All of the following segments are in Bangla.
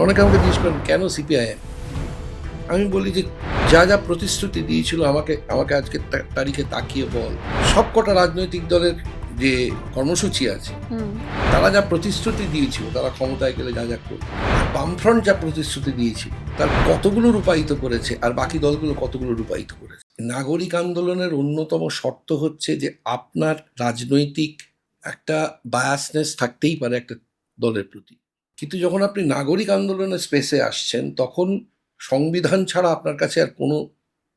অনেকে আমাকে জিজ্ঞেস করেন কেন সিপিআইএম। আমি বলি যে যা যা প্রতিশ্রুতি দিয়েছিল আমাকে আমাকে আজকে তারিখে তাকিয়ে বল। সব কটা রাজনৈতিক দলের যে কর্মসূচি আছে তারা যা প্রতিশ্রুতি দিয়েছিল, তারা ক্ষমতায় গেলে যা যা করবে, বামফ্রন্ট যা প্রতিশ্রুতি দিয়েছিল তার কতগুলো রূপায়িত করেছে আর বাকি দলগুলো কতগুলো রূপায়িত করেছে। নাগরিক আন্দোলনের অন্যতম শর্ত হচ্ছে যে আপনার রাজনৈতিক একটা বায়াসনেস থাকতেই পারে একটা দলের প্রতি, কিন্তু যখন আপনি নাগরিক আন্দোলনের স্পেসে আসছেন তখন সংবিধান ছাড়া আপনার কাছে আর কোনো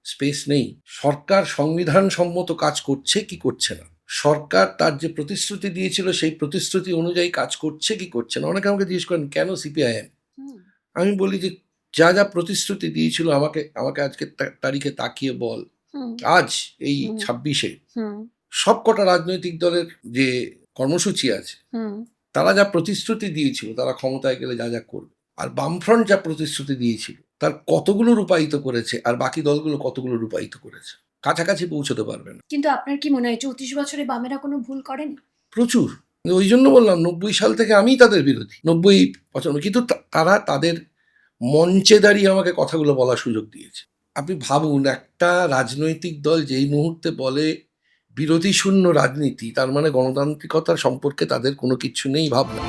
স্পেস নেই। সরকার সংবিধান সম্মত কাজ করছে কি করছে না, সরকার তার যে প্রতিশ্রুতি দিয়েছিল সেই প্রতিশ্রুতি অনুযায়ী কাজ করছে কি করছে না। অনেকে আমাকে জিজ্ঞেস করেন কেন সিপিআইএম। আমি বলি যে যা যা প্রতিশ্রুতি দিয়েছিল আমাকে আমাকে আজকে তারিখে তাকিয়ে বল। আজ এই 26-এ সব কটা রাজনৈতিক দলের যে কর্মসূচি আছে তারা যা প্রতিশ্রুতি দিয়েছিল, তারা ক্ষমতায় গেলে যা যা করবে, আর বামফ্রন্ট যা প্রতিশ্রুতি দিয়েছিল তার কতগুলো রূপায়িত করেছে আর বাকি দলগুলো কতগুলো রূপায়িত করেছে, কাছাকাছি পৌঁছতে পারবে না। কিন্তু আপনার কি মনে হয় 34 বছরে বামেরা কোনো ভুল করেনি? প্রচুর। ওই জন্য বললাম 90 সাল থেকে আমি তাদের বিরোধী, 90-95, কিন্তু তারা তাদের মঞ্চে দাঁড়িয়ে আমাকে কথাগুলো বলার সুযোগ দিয়েছে। আপনি ভাবুন, একটা রাজনৈতিক দল যেই মুহূর্তে বলে বিরোধী শূন্য রাজনীতি, তার মানে গণতান্ত্রিকতার সম্পর্কে তাদের কোনো কিছু নেই ভাবনা।